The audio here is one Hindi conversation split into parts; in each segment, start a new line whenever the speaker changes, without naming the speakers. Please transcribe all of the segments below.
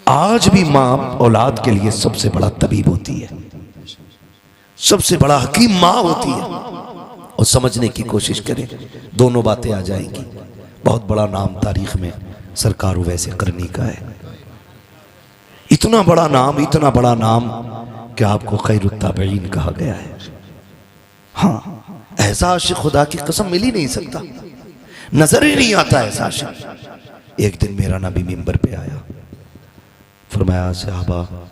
आज भी माँ औलाद के लिए सबसे बड़ा तबीब होती है, सबसे बड़ा हकीम माँ होती है। और समझने की कोशिश करें, दोनों बातें आ जाएंगी। बहुत बड़ा नाम तारीख में सरकार उवैस करनी का है। इतना बड़ा नाम कि आपको खैरुत ताबईन कहा गया है। हाँ, ऐसा आशिक खुदा की कसम मिल ही नहीं सकता, नजर ही नहीं आता ऐसा आशिक। एक दिन मेरा नबी मिंबर पे आया, फरमाया सहाबा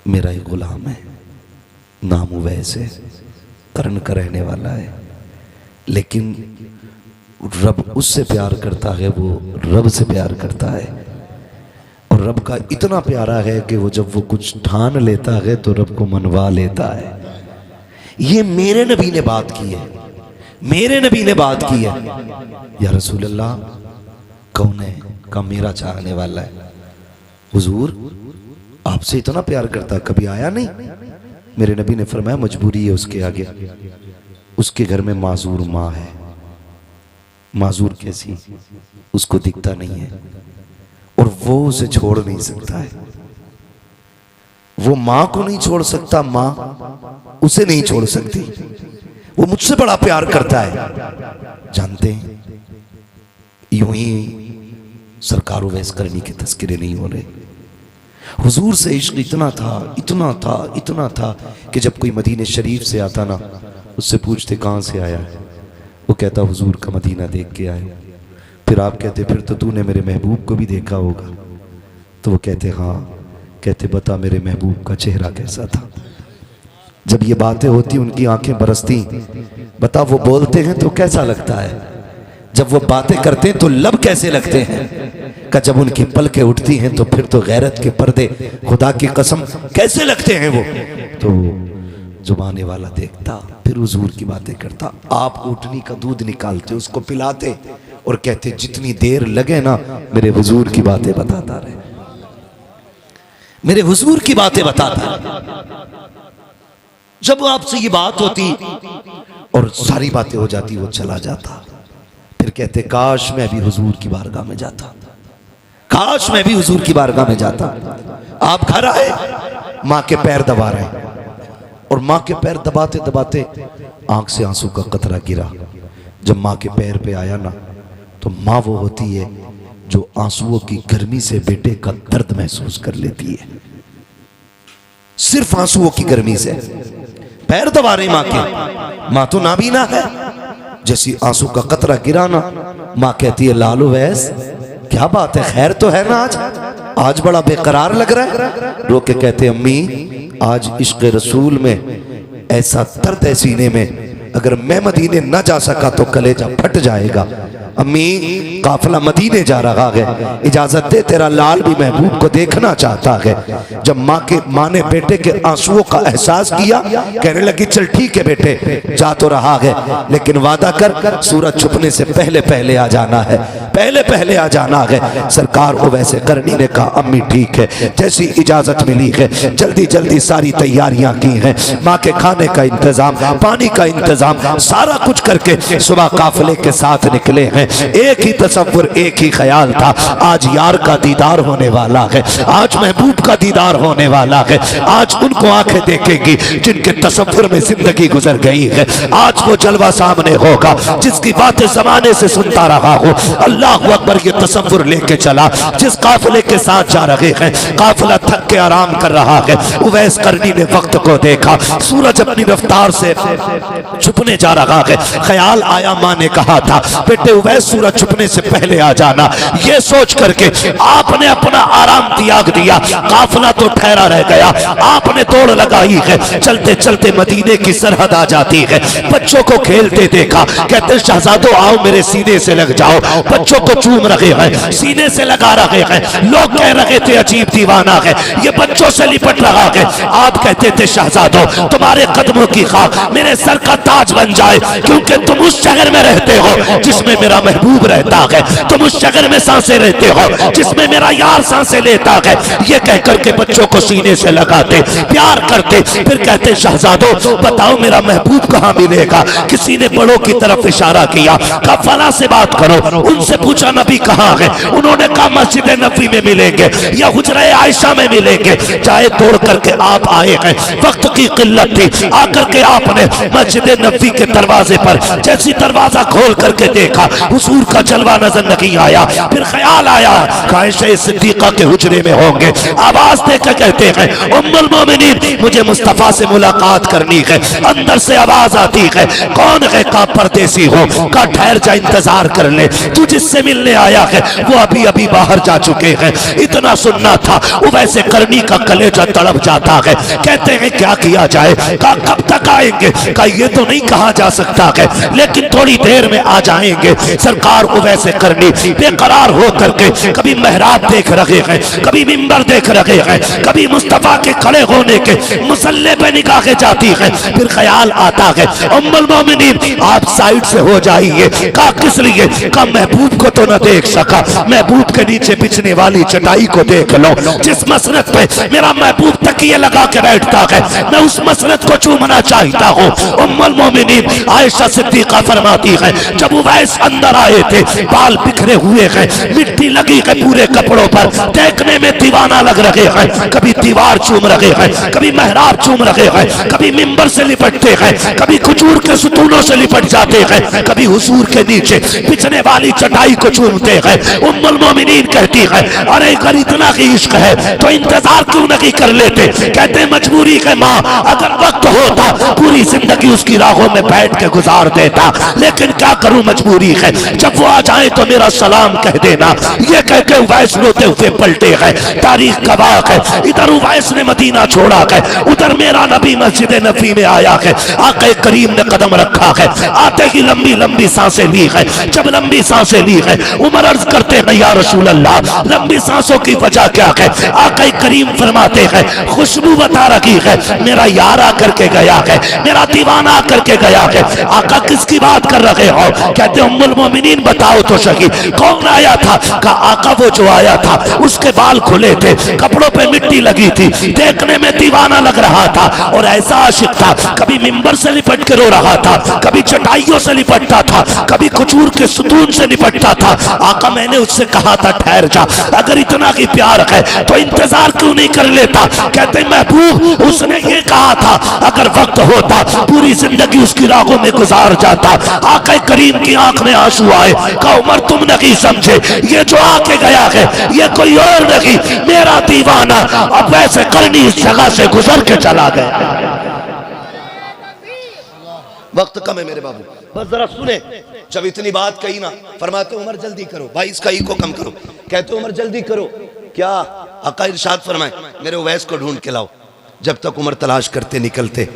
मेरा एक गुलाम है, नाम उवैस है, करन का रहने वाला है, लेकिन रब उससे प्यार करता है, वो रब से प्यार करता है। और रब का इतना प्यारा है कि वो जब वो कुछ ठान लेता है तो रब को मनवा लेता है। ये मेरे नबी ने बात की है, मेरे नबी ने बात की है। या रसूल अल्लाह कौन है? का मेरा चाहने वाला है। हुजूर आपसे इतना प्यार करता, कभी आया नहीं? मेरे नबी ने फरमाया मजबूरी है उसके आगे, उसके घर में माजूर माँ है। माजूर कैसी? उसको दिखता नहीं है और वो उसे छोड़ नहीं सकता है। वो माँ को नहीं छोड़ सकता, माँ उसे नहीं छोड़ सकती। वो मुझसे बड़ा प्यार करता है। जानते हैं, यूं ही सरकार उवैस करनी के तस्करे नहीं हो रहे। हुजूर से इश्क इतना था कि जब कोई मदीने शरीफ से आता ना, उससे पूछते कहाँ से आया है, वो कहता हुजूर का मदीना देख के आए। फिर आप कहते फिर तो तूने मेरे महबूब को भी देखा होगा। तो वो कहते हाँ। कहते बता मेरे महबूब का चेहरा कैसा था? जब ये बातें होती उनकी आंखें बरसती। बता वो बोलते हैं तो कैसा लगता है, जब वो बातें करते हैं तो लब कैसे लगते हैं? का जब उनकी पलकें उठती हैं तो फिर तो गैरत के पर्दे खुदा की कसम कैसे लगते हैं वो। तो जुबाने वाला देखता, फिर हुजूर की बातें करता। आप ऊँटनी का दूध निकालते, उसको पिलाते और कहते जितनी देर लगे ना मेरे हुजूर की बातें बताता रहे, मेरे हुजूर की बातें बताता रहे। जब आपसे ये बात होती और सारी बातें हो जाती, वो चला जाता। फिर कहते काश मैं भी हुजूर की बारगाह में जाता, काश मैं भी हुजूर की बारगाह में जाता। आप घर आए, माँ के पैर दबा रहे, और माँ के पैर दबाते दबाते आंख से आंसू का कतरा गिरा। जब माँ के पैर पे आया ना, तो माँ वो होती है जो आंसुओं की गर्मी से बेटे का दर्द महसूस कर लेती है, सिर्फ आंसुओं की गर्मी से। पैर दबा रही माँ के, माँ तो नाबीना है। जैसी आंसू का कतरा गिरा ना, माँ कहती है लाल उवैस क्या बात है, खैर तो है ना? आज बड़ा बेकरार लग रहा है। रो के कहते अम्मी आज इश्क रसूल में ऐसा दर्द है सीने में, अगर मैं मदीने न जा सका तो कलेजा फट जाएगा। अम्मी काफिला मदीने जा रहा है, इजाजत दे, तेरा लाल भी महबूब को देखना चाहता है। जब माँ ने बेटे के आंसुओं का एहसास किया, कहने लगी चल ठीक है बेटे जा तो रहा है, लेकिन वादा कर सूरज छुपने से पहले पहले आ जाना है, पहले पहले आ जाना है। सरकार उवैस करनी ने कहा अम्मी ठीक है। जैसी इजाजत मिली है जल्दी जल्दी सारी तैयारियां की हैं, माँ के खाने का इंतजाम, पानी का इंतजाम, सारा कुछ करके सुबह काफिले के साथ निकले हैं। एक ही तसव्वुर, एक ही ख्याल था, आज यार का दीदार होने वाला है, आज महबूब का दीदार होने वाला है, आज उनको आंखें देखेंगी जिनके तसव्वुर में जिंदगी गुजर गई है, आज वो जलवा सामने होगा जिसकी बातें जमाने से सुनता रहा हूँ। अल्लाह अकबर ये तसव्वुर लेके चला। जिस काफिले के साथ जा रहे हैं, काफिला थक के आराम कर रहा है। उवैस करनी ने वक्त को देखा, सूरज अपनी रफ्तार से छुपने जा रहा है। ख्याल आया, माँ ने कहा था बेटे उवैस सूरज छुपने से पहले आ जाना। ये सोच करके आपने अपना आराम त्याग दिया, काफिला तो ठहरा रह गया। आपने दौड़ लगाई है, चलते चलते मदीने की सरहद आ जाती है। बच्चों को खेलते देखा, कहते शहजादो आओ मेरे सीने से लग जाओ। बच्चों को चूम रहे हैं, सीने से लगा रहे हैं। लोग कह रहे थे अजीब दीवाना है, ये बच्चों से लिपट रहा है। आप कहते थे शहजादो तुम्हारे कदमों की खाक मेरे सर का ताज ताज बन जाए, क्योंकि तुम उस शहर में रहते हो जिसमें मेरा महबूब रहता है, तुम उस शहर में सांसें रहते हो जिसमें मेरा यार सांसें लेता है। ये कह करके बच्चों को सीने से लगाते, प्यार करते, फिर कहते शहजादो बताओ मेरा महबूब कहाँ मिलेगा। किसी ने बड़ों की तरफ इशारा किया, कहा फला से बात करो। उनसे पूछा नबी कहाँ है, उन्होंने कहा मस्जिद नबी में मिलेंगे या हुजरा आयशा में मिलेंगे। चाहे तोड़ करके आप आए हैं, वक्त की किल्लत थी, आकर के आपने मस्जिद नबी के दरवाजे पर जैसी दरवाजा खोल करके देखा, हुजूर का जलवा नजर नहीं आया। फिर ख्याल आया आयशा सिद्दीका के हुजरे में होंगे। आवाज देकर कहते हैं उम्मुल मोमिनीन मुझे मुस्तफा से मुलाकात करनी है। अंदर से आवाज आती है कौन है, का परदेसी हो, का ठहर जा इंतजार कर ले, तू जिससे मिलने आया है वो अभी अभी बाहर जा चुके हैं। इतना सुनना था, वो वैसे करनी का कलेजा तड़प जाता है। कहते हैं क्या किया जाए, का कब तक आएंगे, का ये तो नहीं कहा जा सकता है, लेकिन थोड़ी देर में आ जाएंगे। सरकार को वैसे करनी बेकरार हो करके कभी मेहराब देख रहे हैं, कभी मिंबर देख रहे हैं, कभी मुस्तफा के खड़े होने के मुसल्ले पे निगाहें जाती है। फिर ख्याल आता है उम्मुल मोमिनीन आप साइड से हो जाइए। का किस लिए, का महबूब को तो न देख सका, महबूब के नीचे बिछने वाली चटाई को देख लो। जिस मसरत पे मेरा महबूब तकिए लगा के बैठता है, मैं उस मसरत को चूमना चाहता हूँ। उम्मुल मोमिनीन आयशा सिद्दीका फरमाती है जब उवैस अंदर आए थे, बाल बिखरे हुए हैं, मिट्टी लगी है पूरे कपड़ों पर, देखने में दीवाना लग रहे हैं। कभी दीवार चूम रहे हैं, कभी मेहराब चूम रहे हैं, कभी मिंबर से लिपटते हैं, कभी खजूर के सुतूनों से लिपट जाते हैं, कभी हुजूर के नीचे बिछने वाली चटाई को चूमते हैं। उम्मुल मोमिनीन कहती है अरे अगर इतना ही इश्क है तो इंतजार क्यों नहीं कर लेते। कहते मजबूरी है माँ, अगर वक्त होता पूरी जिंदगी उसकी राहों में बैठ के गुजार देता, लेकिन क्या करूं मजबूरी है, जब वो आ जाए तो मेरा सलाम कह देना। ये कह के उवैस रोते हुए पलटे हैं। तारीख गवाह है, इधर उवैस ने मदीना छोड़ा है, उधर मेरा नबी मस्जिद नबी में आया है। आके करीम ने कदम रखा है, आते ही लंबी लंबी सांसें ली है। जब लंबी सांसें ली है उमर अर्ज करते हैं या रसूल अल्लाह लंबी सांसों की वजह क्या है। आके करीम फरमाते हैं खुशबू बता रखी है, मेरा यार आकर के गया है, मेरा दीवाना आकर के गया है। आका किसकी बात कर रहे हो, कहते उम्मुल मोमिनीन बताओ तो सही कौन आया था। का आका वो जो आया था उसके बाल खुले थे, कपड़ों पे मिट्टी लगी थी, देखने में दीवाना लग रहा था और ऐसा आशिक था, कभी मिंबर से लिपट के रो रहा था, कभी चटाइयों से लिपटता था, कभी खजूर के सुतून से लिपटता था। आका मैंने उससे कहा था ठहर जा, अगर इतना ही प्यार है तो इंतजार क्यों नहीं कर लेता। कहते महबूब उसने ये कहा था अगर वक्त होता पूरी जिंदगी उसकी राहों में गुजार जाता। आका करीम की आंख में आंसू आए, का उमर तुम नहीं समझे, ये जो आके गया है ये कोई और नहीं, मेरा दीवाना अब वैसे करनी इस जगह से गुजर के चला गया। वक्त कम है मेरे बाबू, बस जरा सुने। जब इतनी बात कही ना, फरमाते उमर जल्दी करो भाई, इसका ई को कम करो। कहते उमर जल्दी करो, क्या आका इरशाद फरमाए मेरे उवैस को ढूंढ के लाओ। जब तक उमर तलाश करते निकलते,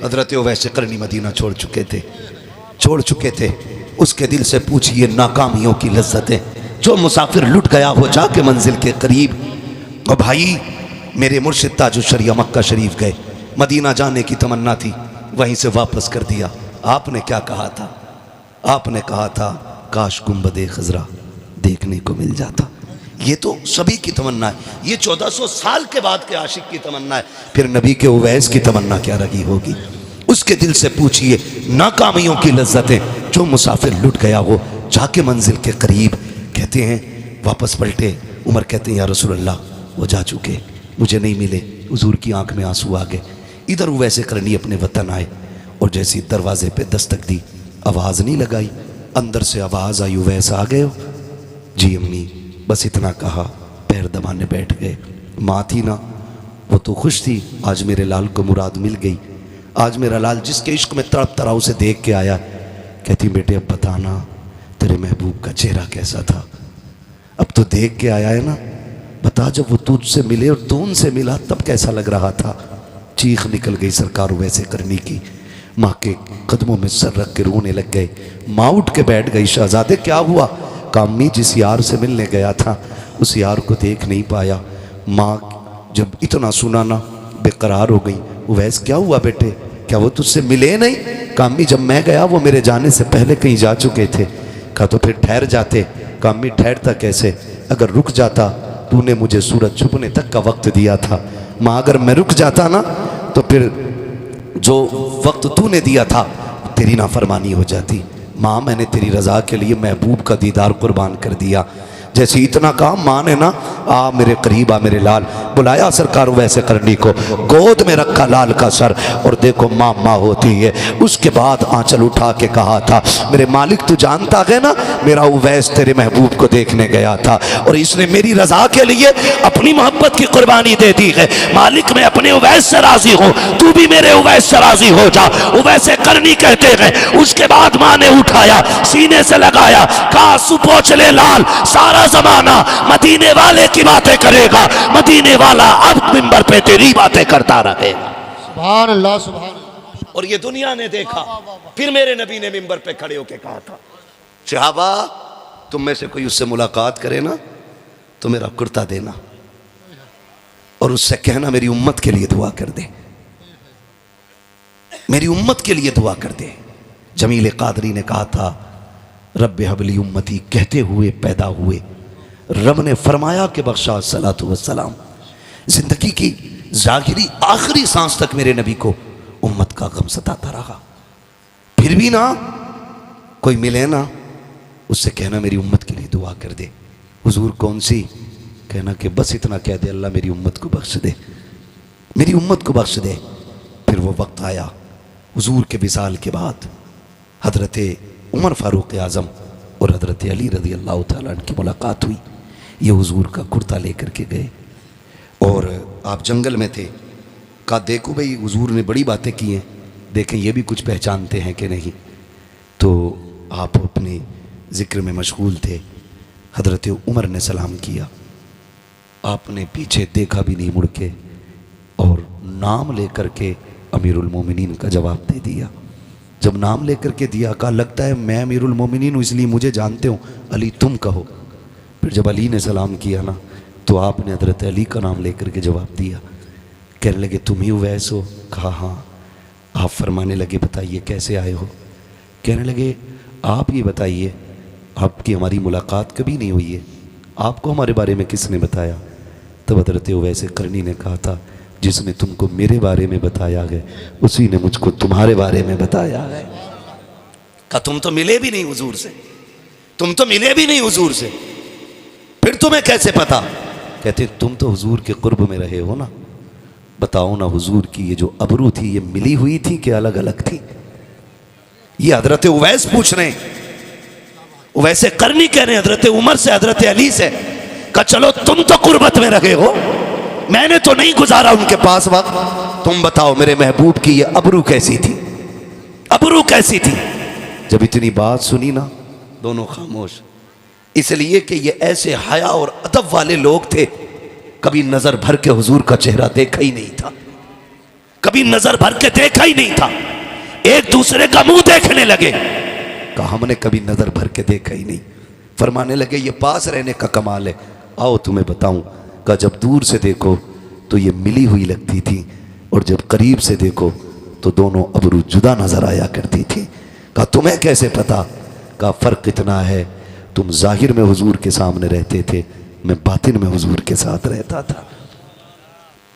हजरत उवैस करनी मदीना छोड़ चुके थे। उसके दिल से पूछिए नाकामियों की लज्जतें, जो मुसाफिर लुट गया हो जाके मंजिल के करीब। और भाई मेरे मुर्शिद ताजुश शरिया मक्का शरीफ गए, मदीना जाने की तमन्ना थी, वहीं से वापस कर दिया। आपने क्या कहा था, आपने कहा था काश गुंबदे खजरा देखने को मिल जाता। ये तो सभी की तमन्ना है, ये 1400 साल के बाद के आशिक की तमन्ना है, फिर नबी के उवैस की तमन्ना क्या रही होगी। उसके दिल से पूछिए नाकामियों की लज्जतें, जो मुसाफिर लुट गया हो जाके मंजिल के करीब। कहते हैं वापस पलटे, उमर कहते हैं या रसूल अल्लाह वो जा चुके, मुझे नहीं मिले। हुजूर की आंख में आंसू आ गए। इधर वैसे करनी अपने वतन आए और जैसी दरवाजे पे दस्तक दी, आवाज़ नहीं लगाई, अंदर से आवाज़ आई वैसा आ गए हो जी अम्मी, बस इतना कहा, पैर दबाने बैठ गए। माँ थी ना, वो तो खुश थी, आज मेरे लाल को मुराद मिल गई, आज मेरा लाल जिसके इश्क में तड़प तड़ा उसे देख के आया। कहती बेटे अब बताना तेरे महबूब का चेहरा कैसा था, अब तो देख के आया है ना, बता जब वो तुझसे मिले और तू उनसे मिला तब कैसा लग रहा था। चीख निकल गई सरकार वैसे करनी की, माँ के कदमों में सर रख के रोने लग गए। माँ उठ के बैठ गई, शहजादे क्या हुआ। कामी जिस यार से मिलने गया था उस यार को देख नहीं पाया। माँ जब इतना सुना ना बेकरार हो गई। उवैस क्या हुआ बेटे, क्या वो तुझसे मिले नहीं। कहा अम्मी जब मैं गया वो मेरे जाने से पहले कहीं जा चुके थे। कहा तो फिर ठहर जाते। कहा अम्मी ठहरता कैसे, अगर रुक जाता, तूने मुझे सूरज छुपने तक का वक्त दिया था। माँ अगर मैं रुक जाता ना तो फिर जो वक्त तूने दिया था तेरी नाफरमानी हो जाती। माँ मैंने तेरी रज़ा के लिए महबूब का दीदार कुर्बान कर दिया। जैसे इतना कहा माँ ने ना आ मेरे करीब आ मेरे लाल, बुलाया सरकार वैसे करनी को, गोद में रखा लाल का सर और देखो माँ माँ होती है। उसके बाद आंचल उठा के कहा था मेरे मालिक तू जानता है ना मेरा उवैस तेरे महबूब को देखने गया था और इसने मेरी रजा के लिए अपनी मोहब्बत की कुर्बानी दे दी है। मालिक मैं अपने उवैस से राजी हूँ, तू भी मेरे उवैस से राजी हो जा। उवैसे करनी कहते हैं। उसके बाद माँ ने उठाया सीने से लगाया, कहा सुपोच ले लाल, सारा जमाना मदीने वाले की बातें करेगा, मदीने वाला अब मिंबर पे तेरी बातें करता रहेगा।
सुभान अल्लाह सुभान अल्लाह।
और ये दुनिया ने देखा। फिर मेरे नबी ने मिंबर पे खड़े होकर कहा था सहाबा तुम में से कोई उससे मुलाकात करे ना तो मेरा कुर्ता देना और उससे कहना मेरी उम्मत के लिए दुआ कर दे, मेरी उम्मत के लिए दुआ कर दे। जमील कादरी ने कहा था रब्बे हबली उम्मती कहते हुए पैदा हुए, रब ने फरमाया कि बख्शा सलातु वस्सलाम। जिंदगी की जाहिरी आखिरी सांस तक मेरे नबी को उम्मत का गम सताता रहा। फिर भी ना कोई मिले ना उससे कहना मेरी उम्मत के लिए दुआ कर दे। हुजूर कौन सी, कहना कि बस इतना कह दे अल्लाह मेरी उम्मत को बख्श दे, मेरी उम्मत को बख्श दे। फिर वो वक्त आया हुजूर के विसाल के बाद हजरत उमर फारूक आज़म और हजरत अली रज़ी अल्लाह तआला अन्हु की मुलाकात हुई। ये हुजूर का कुर्ता लेकर के गए और आप जंगल में थे। कहा देखो भाई हुजूर ने बड़ी बातें की हैं, देखें ये भी कुछ पहचानते हैं कि नहीं। तो आप अपने ज़िक्र में मशगूल थे। हजरत उमर ने सलाम किया, आपने पीछे देखा भी नहीं मुड़ के और नाम लेकर के अमीरुल मोमिनीन का जवाब दे दिया। जब नाम लेकर के दिया कहा लगता है मैं अमीरुल मोमिनीन हूँ इसलिए मुझे जानते हो, अली तुम कहो। फिर जब अली ने सलाम किया ना तो आपने हजरत अली का नाम लेकर के जवाब दिया। कहने लगे तुम ही उवैस हो? कहा हाँ। आप फरमाने लगे बताइए कैसे आए हो? कहने लगे आप ये बताइए आपकी हमारी मुलाकात कभी नहीं हुई है, आपको हमारे बारे में किसने बताया? तब हजरत उवैस करनी ने कहा था जिसने तुमको मेरे बारे में बताया है उसी ने मुझको तुम्हारे बारे में बताया है। कहा तुम तो मिले भी नहीं हुजूर से, तुम तो मिले भी नहीं हुजूर से, फिर तुम्हें कैसे पता? कहते तुम तो हुजूर के कुर्ब में रहे हो ना, बताओ ना हुजूर की ये जो अबरू थी ये मिली हुई थी कि अलग अलग थी? ये हजरत उवैस पूछ रहे हैं, वैसे करनी कह रहे हैं हजरत उमर से हजरत अली से। कहा चलो तुम तो कुर्बत में रहे हो, मैंने तो नहीं गुजारा उनके पास वक्त, तुम बताओ मेरे महबूब की ये अबरू कैसी थी, अबरू कैसी थी? जब इतनी बात सुनी ना दोनों खामोश, इसलिए कि ये ऐसे हया और अदब वाले लोग थे, कभी नजर भर के हुजूर का चेहरा देखा ही नहीं था, कभी नजर भर के देखा ही नहीं था। एक दूसरे का मुंह देखने लगे। कहा हमने कभी नजर भर के देखा ही नहीं। फरमाने लगे ये पास रहने का कमाल है, आओ तुम्हें बताऊं। कहा जब दूर से देखो तो ये मिली हुई लगती थी और जब करीब से देखो तो दोनों अबरू जुदा नजर आया करती थी। कहा तुम्हें कैसे पता? कहा फर्क इतना है तुम जाहिर में हुजूर के सामने रहते थे, मैं बातिन में हुजूर के साथ रहता था।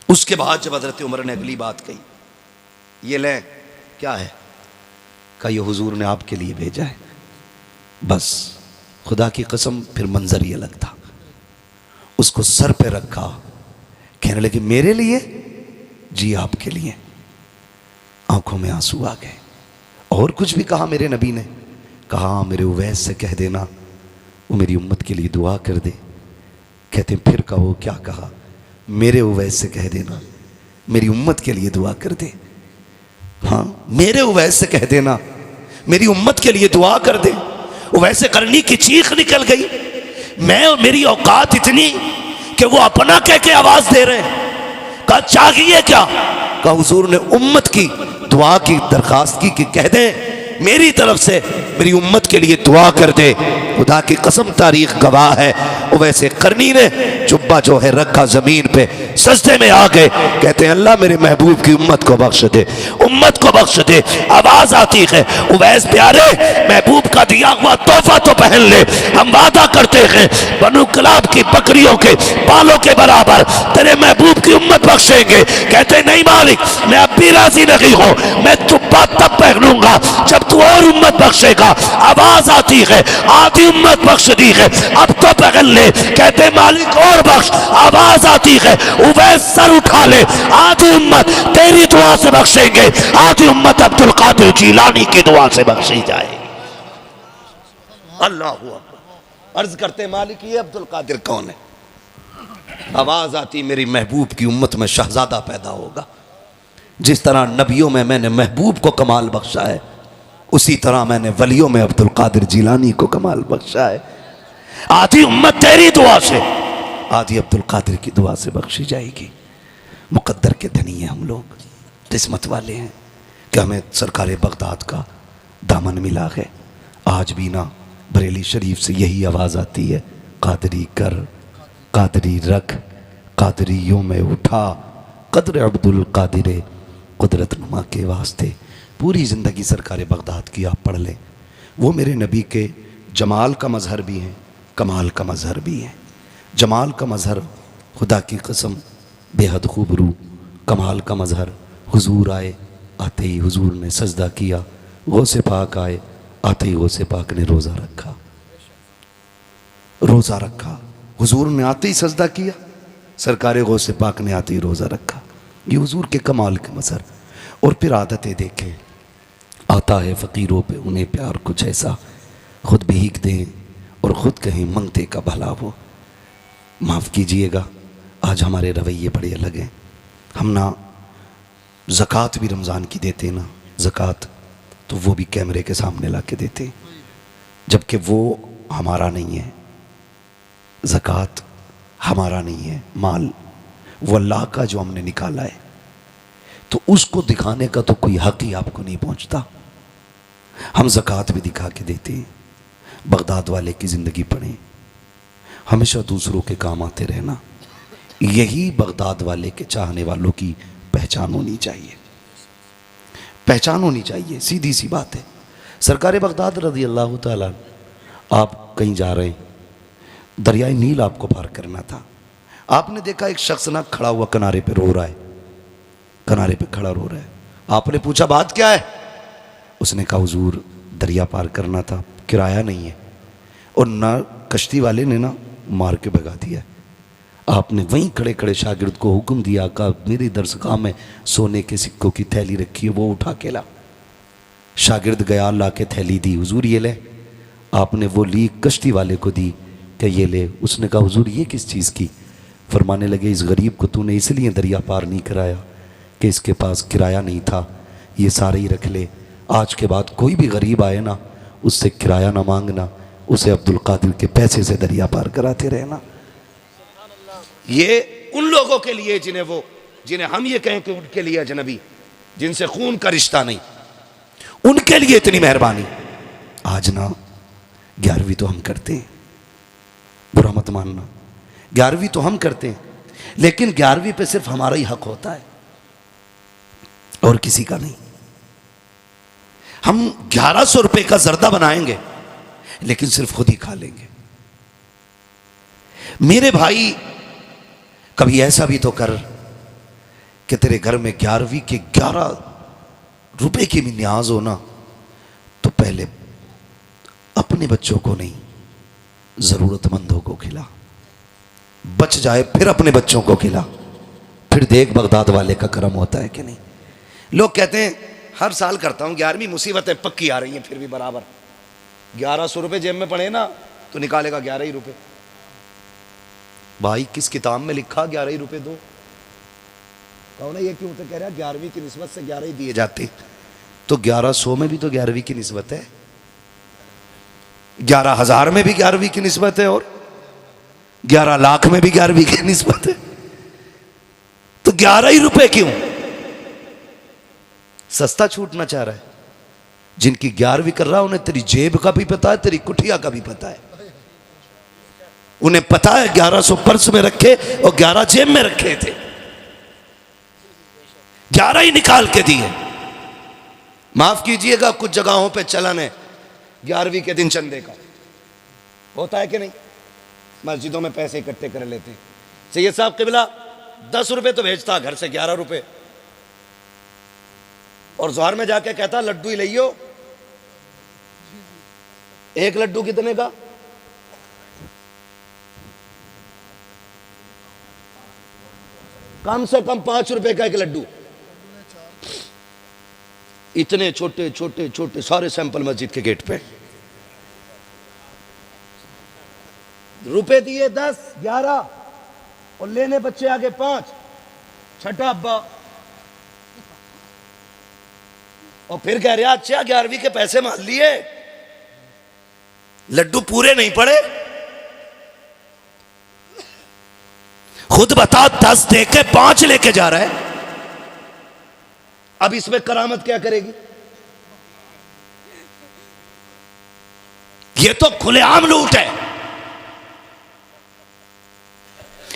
उसके बाद जब हजरत उमर ने अगली बात कही, ये ले क्या है? कहा ये हुजूर ने आपके लिए भेजा है। बस खुदा की कसम फिर मंजर ही अलग था। उसको सर पे रखा, कहने लगे मेरे लिए? जी आपके लिए। आंखों में आंसू आ गए। और कुछ भी कहा मेरे नबी ने? कहा मेरे उवैस से कह देना वो मेरी उम्मत के लिए दुआ कर दे। कहते फिर कहो क्या कहा? मेरे उवैस से कह देना मेरी उम्मत के लिए दुआ कर दे। हाँ मेरे उवैस से कह देना मेरी उम्मत के लिए दुआ कर दे। उवैस करनी की चीख निकल गई, मैं और मेरी औकात इतनी कि वो अपना कह के आवाज दे रहे हैं। कहा चाहिए क्या? कहा हुजूर ने उम्मत की दुआ की दरखास्त की कि कह दे मेरी तरफ से मेरी उम्मत के लिए दुआ कर दे। खुदा की कसम तारीख गवाह है, वैसे करनी ने जुब्बा जो है रखा जमीन पे, सजदे में आ गए, कहते हैं अल्लाह मेरे महबूब की उम्मत को बख्श दे, उम्मत को बख्श दे। आवाज आती है उवैस प्यारे महबूब का दिया हुआ तोहफा तो पहन ले, हम वादा करते हैं बनु कलाब की बकरियों के बालों के बराबर तेरे महबूब की उम्मत बख्शेंगे। कहते नहीं मालिक, मैं अब भी राजी नहीं हूं, मैं जुब्बा तब पहनूंगा जब तू और उम्मत बख्शेगा। आवाज आती है आधी उम्मत बख्श दी है, अब तो पहन ले। कहते मालिक और बख्श। आवाज आती है उवैस सर उठा ले, आधी उम्मत तेरी दुआ से बख्शेंगे, आधी उम्मत अब्दुल कादिर जीलानी की दुआ से बख्शी जाए। अल्लाह हुआ अर्ज करते मालिक ये अब्दुल कादिर कौन है? आवाज आती मेरी महबूब की उम्मत में शहजादा पैदा होगा। जिस तरह नबियों में मैंने महबूब को कमाल बख्शा है, उसी तरह मैंने वलियों में अब्दुल कादिर जिलानी को कमाल बख्शा है। आधी उम्मत तेरी दुआ से, आधी अब्दुल कादिर की दुआ से बख्शी जाएगी। मुकद्दर के धनी हैं हम लोग, किस्मत वाले हैं कि हमें सरकार बगदाद का दामन मिला है। आज भी ना बरेली शरीफ से यही आवाज़ आती है, कादरी कर, कादरी रख, कादरियों में उठा, कदर अब्दुल कादिर कुदरत नुमा के वास्ते। पूरी ज़िंदगी सरकार बगदाद की आप पढ़ लें, वो मेरे नबी के जमाल का मज़हर भी हैं, कमाल का मज़हर भी है। जमाल का मज़हर खुदा की कसम बेहद खूबरू, कमाल का मज़हर हुजूर आए, आते ही हुजूर ने सजदा किया, गौसे पाक आए, आते ही गौसे पाक ने रोज़ा रखा, रोज़ा रखा। हुजूर ने आते ही सजदा किया, सरकार गौसे पाक ने आते ही रोज़ा रखा। ये हुजूर के कमाल के मज़हर। और फिर आदतें देखें, आता है फ़कीरों पे उन्हें प्यार कुछ ऐसा, खुद भीख दें और ख़ुद कहीं मंगते का भला वो। माफ़ कीजिएगा आज हमारे रवैये बड़े अलग हैं। हम ना ज़कात भी रमज़ान की देते ना, ज़कात तो वो भी कैमरे के सामने ला के देते, जबकि वो हमारा नहीं है। ज़कात हमारा नहीं है, माल वो अल्लाह का जो हमने निकाला है, तो उसको दिखाने का तो कोई हक़ ही आपको नहीं पहुंचता। हम ज़कात भी दिखा के देते हैं। बगदाद वाले की ज़िंदगी पढ़ें, हमेशा दूसरों के काम आते रहना, यही बगदाद वाले के चाहने वालों की पहचान होनी चाहिए, पहचान होनी चाहिए, सीधी सी बात है। सरकार बगदाद रज़ी अल्लाह ताला, आप कहीं जा रहे हैं, दरियाए नील आपको पार करना था, आपने देखा एक शख्स ना खड़ा हुआ किनारे पे रो रहा है, किनारे पे खड़ा रो रहा है। आपने पूछा बात क्या है? उसने कहा हुजूर दरिया पार करना था, किराया नहीं है और ना कश्ती वाले ने ना मार के भगा दिया। आपने वहीं खड़े खड़े शागिर्द को हुक्म दिया, कहा मेरी दरसगाह में सोने के सिक्कों की थैली रखी है, वो उठा के ला। शागिर्द गया, ला के थैली दी, हुजूर ये ले। आपने वो ली, कश्ती वाले को दी कि ये ले। उसने कहा हुजूर ये किस चीज़ की? फरमाने लगे इस गरीब को तूने इसलिए दरिया पार नहीं कराया कि इसके पास किराया नहीं था, ये सारे ही रख ले। आज के बाद कोई भी गरीब आए ना, उससे किराया ना मांगना, उसे अब्दुल कादिर के पैसे से दरिया पार कराते रहना। ये उन लोगों के लिए जिन्हें हम ये कहें कि उनके लिए अजनबी, जिनसे खून का रिश्ता नहीं, उनके लिए इतनी मेहरबानी। आज ना 11वीं तो हम करते हैं, बुरा मत मानना, 11वीं तो हम करते हैं, लेकिन 11वीं पे सिर्फ हमारा ही हक होता है और किसी का नहीं। हम 1100 रुपए का जर्दा बनाएंगे लेकिन सिर्फ खुद ही खा लेंगे। मेरे भाई कभी ऐसा भी तो कर कि तेरे घर में 11वीं के 11 रुपए की भी न्याज हो ना, तो पहले अपने बच्चों को नहीं, जरूरतमंदों को खिला, बच जाए फिर अपने बच्चों को खिला, फिर देख बगदाद वाले का करम होता है कि नहीं। लोग कहते हैं हर साल करता हूं, 11वीं मुसीबतें पक्की आ रही हैं, फिर भी बराबर 1100 रुपए जेब में पड़े ना तो निकालेगा 11 ही रुपए। भाई किस किताब में लिखा 11 ही रुपए दो? कहो ना ये क्यों? तो कह रहा है 11वीं की निस्बत से 11 ही दिए जाते, तो 1100 में भी तो 11वीं की निस्बत है, 11,000 में भी 11वीं की निस्बत है, और 11 लाख में भी 11वीं की निस्बत है, तो 11 ही रुपए क्यों? सस्ता छूटना चाह रहा है? जिनकी 11वीं कर रहा है उन्हें तेरी जेब का भी पता है, तेरी कुठिया का भी पता है। उन्हें पता है 1100 पर्स में रखे और 11 जेब में रखे थे, 11 ही निकाल के दिए। माफ कीजिएगा, कुछ जगहों पे चलन है 11वीं के दिन चंदे का, होता है कि नहीं? मस्जिदों में पैसे इकट्ठे कर लेते हैं। सैयद साहब किबला 10 रुपए तो भेजता, घर से 11 रुपए, और जोहर में जाके कहता लड्डू ही लियो। एक लड्डू कितने का? कम से कम 5 रुपए का एक लड्डू। इतने छोटे छोटे छोटे सारे सैंपल मस्जिद के गेट पे। रुपए दिए 10 11 और लेने बच्चे आगे 5, छठा अब्बा। और फिर कह रहे अच्छा 11वीं के पैसे मान लिए, लड्डू पूरे नहीं पड़े। खुद बता 10 दे के 5 लेके जा रहा है। अब इसमें करामत क्या करेगी? ये तो खुलेआम लूट है।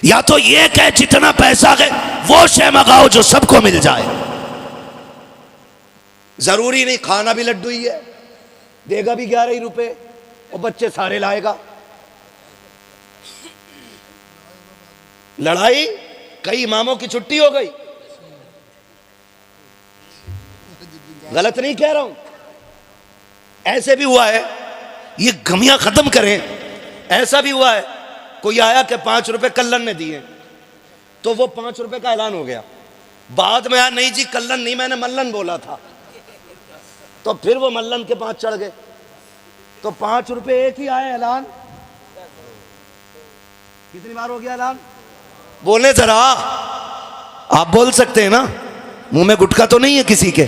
या तो ये कह जितना पैसा है वो शे मंगाओ जो सबको मिल जाए। जरूरी नहीं खाना भी लड्डू ही है, देगा भी 11 ही रुपए और बच्चे सारे लाएगा। लड़ाई, कई इमामों की छुट्टी हो गई। गलत नहीं कह रहा हूं, ऐसे भी हुआ है। ये गमियां खत्म करें। ऐसा भी हुआ है, कोई आया कि 5 रुपए कल्लन ने दिए, तो वो 5 रुपए का ऐलान हो गया। बाद में आया नहीं जी कल्लन नहीं, मैंने मल्लन बोला था। तो फिर वो मल्लन के 5 चढ़ गए, तो 5 रुपए एक ही आया ऐलान। कितनी बार हो गया ऐलान? बोले जरा, आप बोल सकते हैं ना, मुंह में गुटखा तो नहीं है किसी के।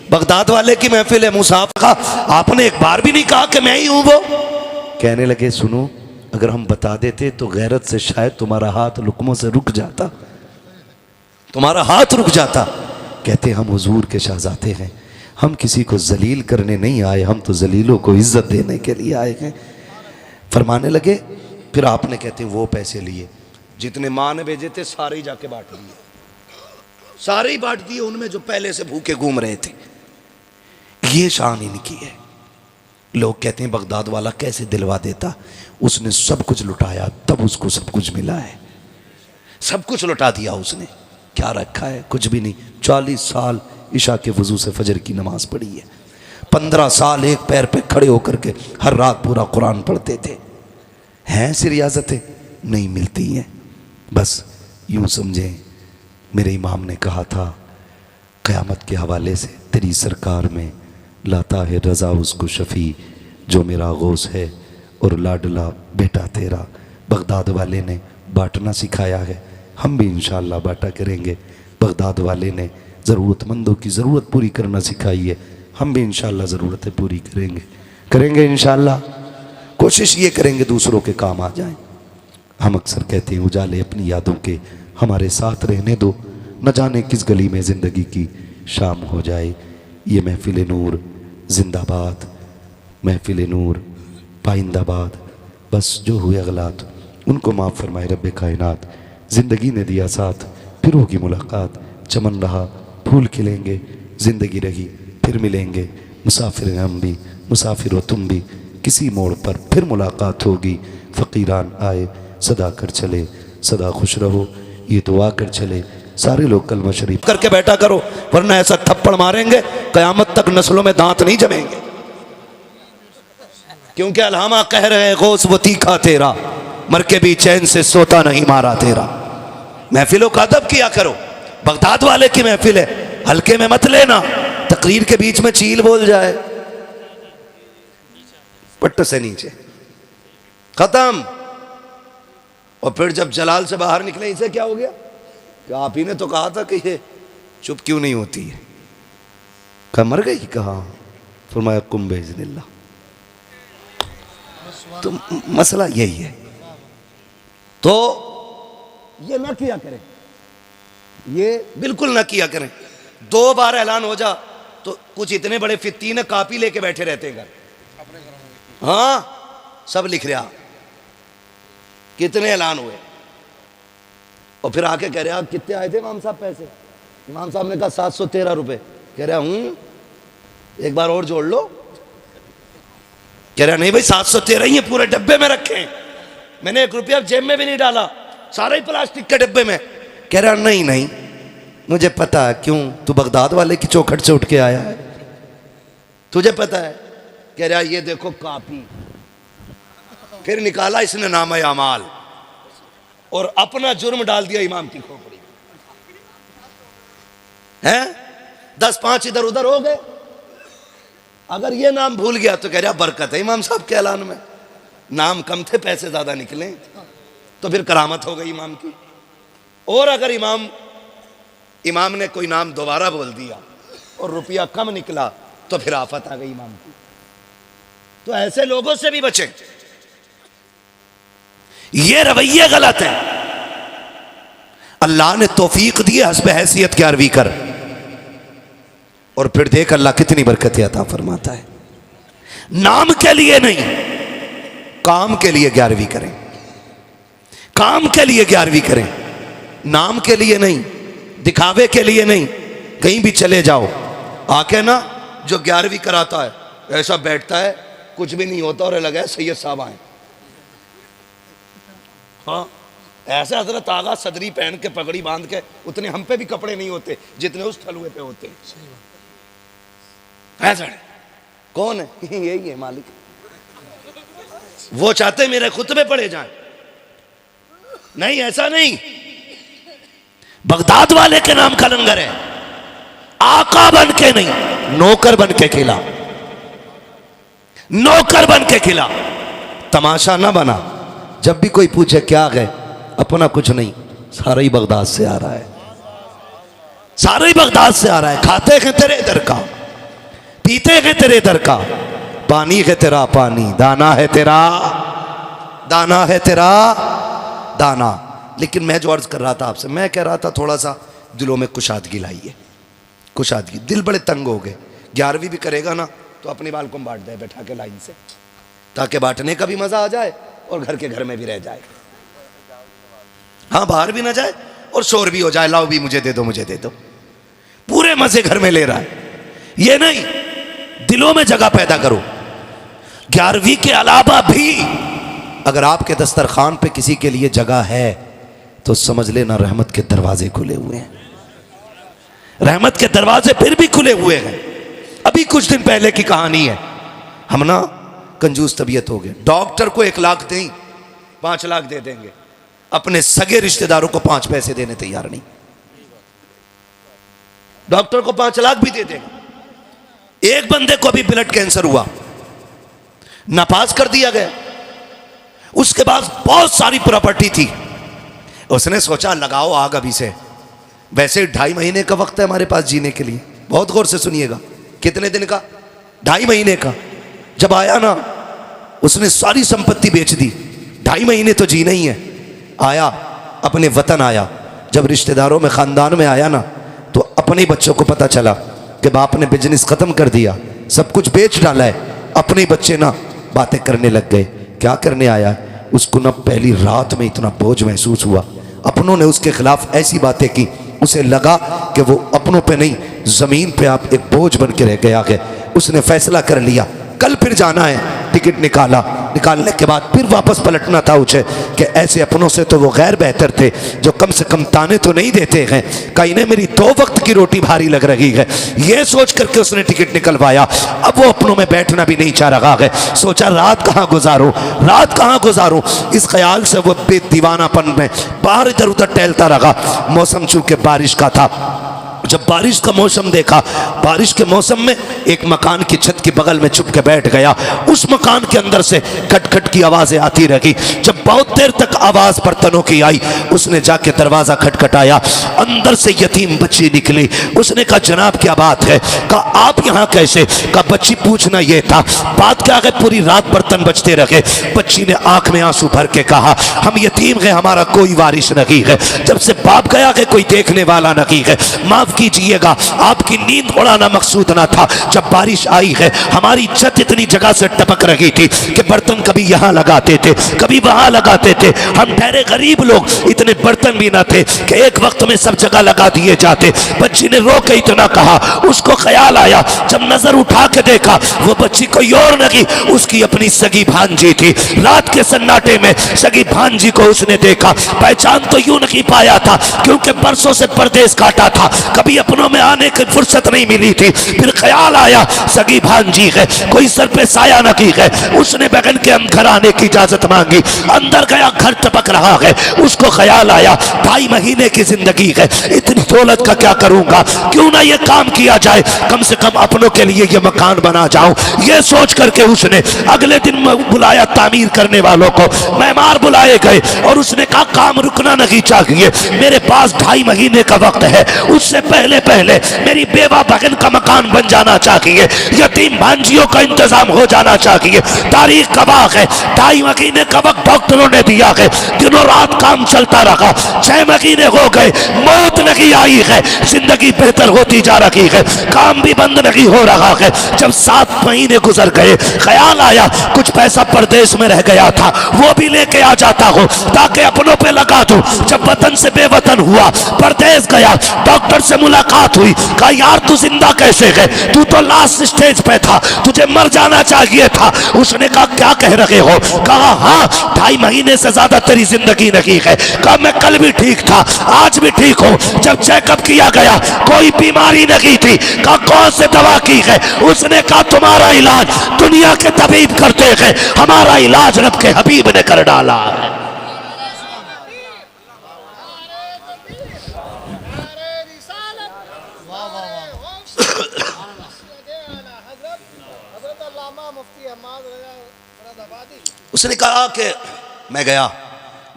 बगदाद वाले की महफिल है, मुसाफ का आपने एक बार भी नहीं कहा कि मैं ही हूं वो। कहने लगे सुनो, अगर हम बता देते तो गैरत से शायद तुम्हारा हाथ लुकमों से रुक जाता, तुम्हारा हाथ रुक जाता। कहते हम हुजूर के शहजादे हैं, हम किसी को जलील करने नहीं आए, हम तो जलीलों को इज्जत देने के लिए आए हैं। फरमाने लगे, फिर आपने कहते वो पैसे लिए जितने माँ ने भेजे थे सारे ही जाके बांट दिए, सारे ही बांट दिए उनमें जो पहले से भूखे घूम रहे थे। ये शान इनकी है। लोग कहते हैं बगदाद वाला कैसे दिलवा देता, उसने सब कुछ लुटाया तब उसको सब कुछ मिला है। सब कुछ लुटा दिया उसने, क्या रखा है? कुछ भी नहीं। 40 साल इशा के वजू से फजर की नमाज पढ़ी है। 15 साल एक पैर पे खड़े होकर के हर रात पूरा कुरान पढ़ते थे। हैं ऐसी रियाजतें नहीं मिलती हैं। बस यूं समझें, मेरे इमाम ने कहा था क़यामत के हवाले से तेरी सरकार में लाता है रज़ा उसको शफ़ी जो मेरा गौस है और लाडला बेटा तेरा। बगदाद वाले ने बांटना सिखाया है, हम भी इंशाअल्लाह बांटा करेंगे। बगदाद वाले ने ज़रूरतमंदों की ज़रूरत पूरी करना सिखाई है, हम भी इंशाअल्लाह ज़रूरतें पूरी करेंगे इंशाअल्लाह। कोशिश ये करेंगे दूसरों के काम आ जाएं। हम अक्सर कहते हैं उजाले अपनी यादों के हमारे साथ रहने दो, न जाने किस गली में ज़िंदगी की शाम हो जाए। ये महफिल नूर जिंदाबाद, महफिल नूर पाइंदाबाद। बस जो हुए गलात उनको माफ़ फरमाए रब्बे कायनात। ज़िंदगी ने दिया साथ, फिर होगी मुलाकात। चमन रहा फूल खिलेंगे, ज़िंदगी रही फिर मिलेंगे। मुसाफिर हैं हम भी, मुसाफिर हो तुम भी, किसी मोड़ पर फिर मुलाकात होगी। फ़कीरान आए सदा कर चले, सदा खुश रहो ये दुआ कर चले। सारे लोग कलमा शरीफ करके बैठा करो, वरना ऐसा थप्पड़ मारेंगे क़यामत तक नस्लों में दांत नहीं जमेंगे। क्योंकि अलहामा कह रहे गौस वो तीखा तेरा, मर के भी चैन से सोता नहीं मारा तेरा। महफिलों का अदब किया करो। बगदाद वाले की महफिल है, हल्के में मत लेना। तकरीर के बीच में चील बोल जाए, पट्ट से नीचे खत्म। और फिर जब जलाल से बाहर निकले, इसे क्या हो गया कि आप ही ने तो कहा था कि ये चुप क्यों नहीं होती है। कहा मर गई, कहा फरमाया कुम बेइज़्निल्लाह। तो मसला यही है। तो ये ना किया करें, ये बिल्कुल ना किया करें। 2 बार ऐलान हो जा तो कुछ इतने बड़े फित्तीन कापी लेके बैठे रहते हैं घर। हाँ, सब लिख रहा, कितने ऐलान हुए। और फिर आके कह रहे कितने आए थे इमाम साहब पैसे? इमाम साहब ने कहा 713 रुपए। कह रहा एक बार और जोड़ लो। कह रहा नहीं भाई 713 ही है, पूरे डब्बे में रखे हैं, मैंने 1 रुपया जेब में भी नहीं डाला, सारा ही प्लास्टिक के डब्बे में। कह रहा नहीं नहीं मुझे पता है, क्यों? तू बगदाद वाले की चौखट से उठ के आया है, तुझे पता है। कह रहा ये देखो कापी। फिर निकाला इसने नामा अमाल और अपना जुर्म डाल दिया इमाम की खोपड़ी है। 10-5 इधर उधर हो गए। अगर ये नाम भूल गया तो कह रहा बरकत है इमाम साहब के ऐलान में, नाम कम थे पैसे ज्यादा निकले, तो फिर करामत हो गई इमाम की। और अगर इमाम ने कोई नाम दोबारा बोल दिया और रुपया कम निकला तो फिर आफत आ गई इमाम की। तो ऐसे लोगों से भी बचें, ये रवैये गलत है। अल्लाह ने तौफीक दी हस्ब हैसियत 11वीं कर, और फिर देख अल्लाह कितनी बरकतें अता फरमाता है। नाम के लिए नहीं, काम के लिए 11वीं करें, काम के लिए 11वीं करें, नाम के लिए नहीं, दिखावे के लिए नहीं। कहीं भी चले जाओ, आके ना जो 11वीं कराता है ऐसा बैठता है, कुछ भी नहीं होता और लगा है सैयद साहब आए। हाँ, ऐसे हजरत आगा सदरी पहन के पगड़ी बांध के, उतने हम पे भी कपड़े नहीं होते जितने उस थलुए पे होते। ऐसा कौन है? यही है मालिक। वो चाहते मेरे खुतबे पढ़े जाएं, नहीं ऐसा नहीं। बगदाद वाले के नाम का लंगर है, आका बन के नहीं, नौकर बन के खिला, नौकर बन के खिला, तमाशा ना बना। जब भी कोई पूछे क्या गए, अपना कुछ नहीं, सारा ही बगदाद से आ रहा है, सारा ही बगदाद से आ रहा है। खाते हैं तेरे इधर का, पीते हैं तेरे इधर का, पानी है तेरा पानी, दाना है तेरा, दाना है तेरा दाना। लेकिन मैं जो अर्ज कर रहा था आपसे, मैं कह रहा था थोड़ा सा दिलों में कुशादगी लाइए, कुशादगी। दिल बड़े तंग हो गए। 11वीं भी करेगा ना तो अपनी बाल को बांट दे बैठा के लाइन से, ताकि बांटने का भी मजा आ जाए और घर के घर में भी रह जाए। हाँ, बाहर भी ना जाए और शोर भी हो जाए, लाओ भी मुझे दे दो, मुझे दे दो, पूरे मजे घर में ले रहा है। ये नहीं, दिलों में जगह पैदा करो। 11वीं के अलावा भी अगर आपके दस्तरखान पे किसी के लिए जगह है तो समझ लेना रहमत के दरवाजे खुले हुए हैं, रहमत के दरवाजे फिर भी खुले हुए हैं। अभी कुछ दिन पहले की कहानी है, हम ना कंजूस तबीयत हो गए। डॉक्टर को 1 लाख दें, 5 लाख दे देंगे, अपने सगे रिश्तेदारों को 5 पैसे देने तैयार नहीं। डॉक्टर को 5 लाख भी दे देंगे। एक बंदे को भी ब्लड कैंसर हुआ, नापास कर दिया गया। उसके पास बहुत सारी प्रॉपर्टी थी, उसने सोचा लगाओ आग अभी से, वैसे 2.5 महीने का वक्त है हमारे पास जीने के लिए। बहुत गौर से सुनिएगा, कितने दिन का? 2.5 महीने का। जब आया ना, उसने सारी संपत्ति बेच दी, 2.5 महीने तो जीना ही है। आया अपने वतन आया, जब रिश्तेदारों में खानदान में आया ना, तो अपने बच्चों को पता चला कि बाप ने बिजनेस खत्म कर दिया, सब कुछ बेच डाला है। अपने बच्चे ना बातें करने लग गए, क्या करने आया? उसको ना पहली रात में इतना बोझ महसूस हुआ, अपनों ने उसके खिलाफ ऐसी बातें की, उसे लगा कि वो अपनों पे नहीं जमीन पे आप एक बोझ बन के रह गया है। उसने फैसला कर लिया कल फिर जाना है। टिकट निकाला, निकालने के बाद फिर वापस पलटना था उसे कि ऐसे अपनों से तो वो गैर बेहतर थे जो कम से कम ताने तो नहीं देते हैं। कहीं ने मेरी 2 वक्त की रोटी भारी लग रही है, ये सोच करके उसने टिकट निकलवाया। अब वो अपनों में बैठना भी नहीं चाह रहा है, सोचा रात कहाँ गुजारूं, रात कहाँ गुजारूं। इस ख्याल से वो बेदीवानापन में बाहर इधर उधर टहलता रहा। मौसम चूंकि बारिश का था, जब बारिश का मौसम देखा, बारिश के मौसम में एक मकान की छत के बगल में छुप के बैठ गया। उस मकान के अंदर से खटखट की आवाजें आती रही। जब बहुत देर तक आवाज बर्तनों की आई, उसने जाके दरवाजा खटखटाया। अंदर से यतीम बच्ची निकली। उसने कहा जनाब क्या बात है? कहा आप यहाँ कैसे? कहा बच्ची पूछना ये था, बात क्या है पूरी रात बर्तन बजते रहे। बच्ची ने आंख में आंसू भर के कहा हम यतीम हैं, हमारा कोई वारिस नहीं है, जब से बाप गया है कोई देखने वाला नहीं है, माफ कीजिएगा, आपकी नींद उड़ाना मकसूद ना था। जब बारिश आई है, हमारी छत इतनी जगह से टपक रही थी कि बर्तन कभी यहाँ लगाते थे, कभी वहां लगाते थे। हम ठहरे गरीब लोग, इतने बर्तन भी ना थे कि एक वक्त में सब जगह लगा दिए जाते। बच्ची ने रो के इतना कहा, उसको ख्याल आया, जब नजर उठा के देखा, वो बच्ची कोई और नहीं, उसकी अपनी सगी भांजी थी। रात के सन्नाटे में सगी भांजी को उसने देखा, पहचान तो यूं नहीं पाया था क्योंकि बरसों से परदेश काटा था, कभी अपनों में आने की फुर्सत नहीं मिली थी। फिर ख्याल आया सगी भांजी है, कोई सर पे साया नहीं है। उसने बहन के घर आने की इजाजत मांगी, अंदर गया, घर टपक रहा है। उसको ख्याल आया 2.5 महीने की जिंदगी है, इतनी दौलत का क्या करूंगा, क्यों ना ये काम किया जाए, कम से कम अपनों के लिए ये मकान बना जाऊं। ये सोच करके उसने अगले दिन बुलाया तामीर करने वालों को, मेहमान बुलाए गए और उसने कहा काम रुकना नहीं चाहिए, मेरे पास 2.5 महीने का वक्त है, उससे पहले पहले मेरी बेवा बहन का मकान बन जाना चाहिए, यतीम भांजियों का इंतजाम हो जाना चाहिए। तारीख कबाक है, 2.5 महीने का वक्त डॉक्टरों ने दिया है, दिनों रात काम चलता रहा। 6 महीने हो गए, मौत नहीं आई है, जिंदगी बेहतर होती जा रही है, काम भी बंद नहीं हो रहा है। जब 7 महीने गुजर गए, ख्याल आया कुछ पैसा परदेश में रह गया था, वो भी लेके आ जाता हो ताकि अपनों पे लगा दूं। जब वतन से बेवतन हुआ, परदेश गया, डॉक्टर से मुलाकात हुई, कहा यार तू जिंदा कैसे है, तू तो लास्ट स्टेज पे था, तुझे मर जाना चाहिए था। उसने कहा क्या कह रहे हो, कहा हाँ 2.5 महीने से ज्यादा तेरी जिंदगी नहीं है। कहा मैं कल भी ठीक था, आज भी ठीक हूं। जब चेकअप किया गया कोई बीमारी नहीं थी। कहा कौन से दवा की है, उसने कहा तुम्हारा इलाज दुनिया के तबीब करते हैं, हमारा इलाज रब के हबीब ने कर डाला। उसने कहा कि मैं गया,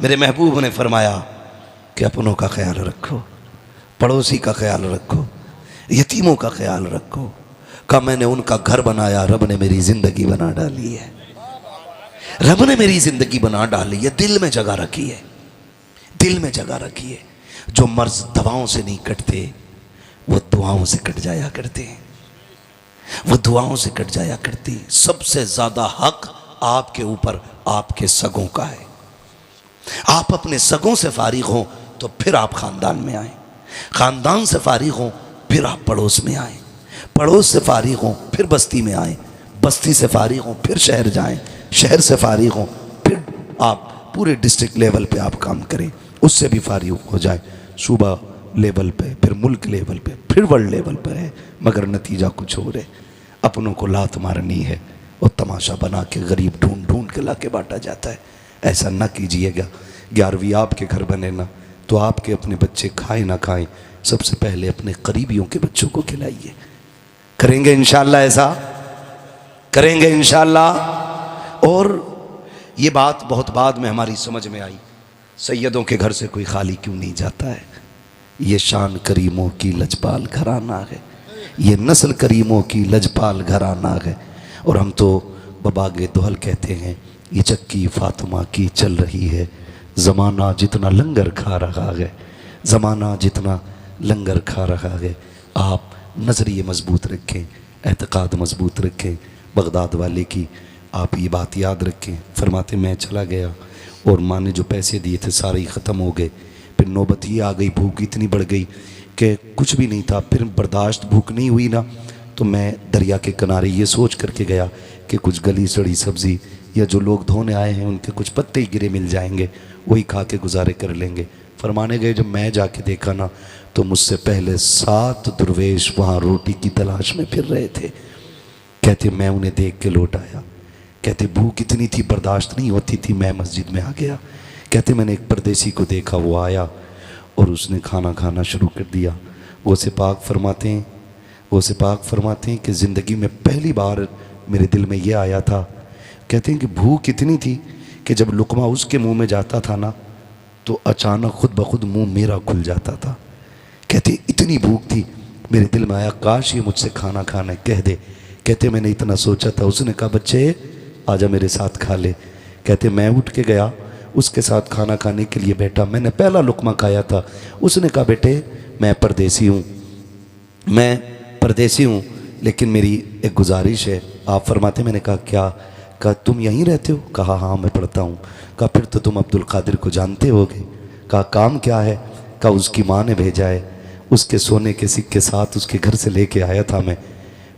मेरे महबूब ने फरमाया कि अपनों का ख्याल रखो, पड़ोसी का ख्याल रखो, यतीमों का ख्याल रखो। कहा मैंने उनका घर बनाया, रब ने मेरी जिंदगी बना डाली है, रब ने मेरी जिंदगी बना डाली है, दिल में जगह रखी है, दिल में जगह रखी है। जो मर्ज दवाओं से नहीं कटते वो दुआओं से कट जाया करते हैं, वो दुआओं से कट जाया करती। सबसे ज्यादा हक आपके ऊपर आपके सगों का है। आप अपने सगों से फारिग हों तो फिर आप खानदान में आए, खानदान से फारिग हों फिर आप पड़ोस में आए, पड़ोस से फारिग हों फिर बस्ती में आए, बस्ती से फारिग हों फिर शहर जाएं, शहर से फारिग हों फिर आप पूरे डिस्ट्रिक्ट लेवल पे आप काम करें, उससे भी फारिग हो जाए, सूबा लेवल पे, फिर मुल्क लेवल पे, फिर वर्ल्ड लेवल पर है। मगर नतीजा कुछ और है, अपनों को लात मारनी है और तमाशा बना के गरीब ढूंढ ढूंढ के ला के बांटा जाता है। ऐसा ना कीजिएगा। 11वीं आपके घर बने ना तो आपके अपने बच्चे खाएं ना खाएं, सबसे पहले अपने करीबियों के बच्चों को खिलाइए। करेंगे इंशाअल्लाह, ऐसा करेंगे इंशाअल्लाह। और ये बात बहुत बाद में हमारी समझ में आई, सैयदों के घर से कोई खाली क्यों नहीं जाता है। ये शान करीमों की लजपाल घराना है, ये नस्ल करीमों की लजपाल घराना है। और हम तो बबागे दोहल कहते हैं, ये चक्की फातिमा की चल रही है, ज़माना जितना लंगर खा रहा है, ज़माना जितना लंगर खा रहा है। आप नज़रिए मजबूत रखें, एतक़ाद मजबूत रखें। बगदाद वाले की आप ये बात याद रखें, फरमाते मैं चला गया और माँ ने जो पैसे दिए थे सारे ही ख़त्म हो गए। फिर नौबत ये आ गई, भूख इतनी बढ़ गई कि कुछ भी नहीं था, फिर बर्दाश्त भूख नहीं हुई ना, तो मैं दरिया के किनारे ये सोच करके गया कि कुछ गली सड़ी सब्ज़ी या जो लोग धोने आए हैं उनके कुछ पत्ते ही गिरे मिल जाएंगे, वही खा के गुजारे कर लेंगे। फरमाने गए, जब मैं जाके देखा ना तो मुझसे पहले 7 दुर्वेश वहाँ रोटी की तलाश में फिर रहे थे। कहते मैं उन्हें देख के लौट आया, कहते भूख इतनी थी बर्दाश्त नहीं होती थी, मैं मस्जिद में आ गया। कहते मैंने एक परदेसी को देखा, वो आया और उसने खाना खाना शुरू कर दिया। वो से पाक फरमाते हैं कि ज़िंदगी में पहली बार मेरे दिल में ये आया था, कहते हैं कि भूख इतनी थी कि जब लुकमा उसके मुंह में जाता था ना तो अचानक खुद ब खुद मुंह मेरा खुल जाता था। कहते इतनी भूख थी, मेरे दिल में आया काश ये मुझसे खाना खाना कह दे। कहते मैंने इतना सोचा था, उसने कहा बच्चे आजा मेरे साथ खा ले। कहते मैं उठ के गया, उसके साथ खाना खाने के लिए बैठा, मैंने पहला लुकमा खाया था। उसने कहा बेटे मैं परदेसी हूँ, मैं परदेसी हूँ, लेकिन मेरी एक गुजारिश है। आप फरमाते। मैंने कहा क्या? कहा तुम यहीं रहते हो? कहा हाँ मैं पढ़ता हूँ। कहा फिर तो तुम अब्दुल कादिर को जानते होगे। कहा काम क्या है? कहा उसकी माँ ने भेजा है, उसके सोने के सिक्के साथ उसके घर से लेके आया था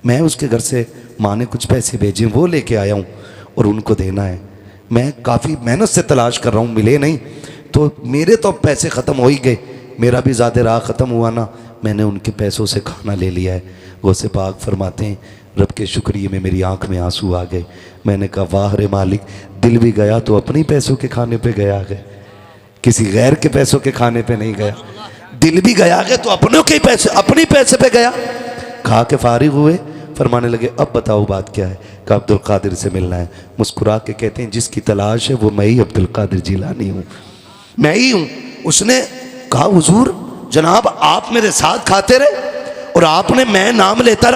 मैं उसके घर से माँ ने कुछ पैसे भेजे, वो लेके आया हूँ और उनको देना है। मैं काफ़ी मेहनत से तलाश कर रहा हूँ, मिले नहीं, तो मेरे तो पैसे ख़त्म हो ही गए, मेरा भी ज़्यादा राह ख़त्म हुआ ना, मैंने उनके पैसों से खाना ले लिया है। गौसे पाक फरमाते हैं रब के शुक्रिया में मेरी आंख में आंसू आ गए। मैंने कहा वाह रे मालिक, दिल भी गया तो अपने पैसों के खाने पे गया है, किसी गैर के पैसों के खाने पे नहीं गया। दिल भी गया है तो अपनों के पैसे, अपने पैसे पे गया। खा के फारिग हुए, फरमाने लगे अब बताओ बात क्या है? कहा अब्दुल कादिर से मिलना है। मुस्कुरा के कहते हैं जिसकी तलाश है वो मैं ही अब्दुल कादिर जिलानी हूँ, मैं ही हूँ। उसने कहा हुजूर जनाब आप मेरे साथ खाते रहे और आपने मैं नाम लेता रहा,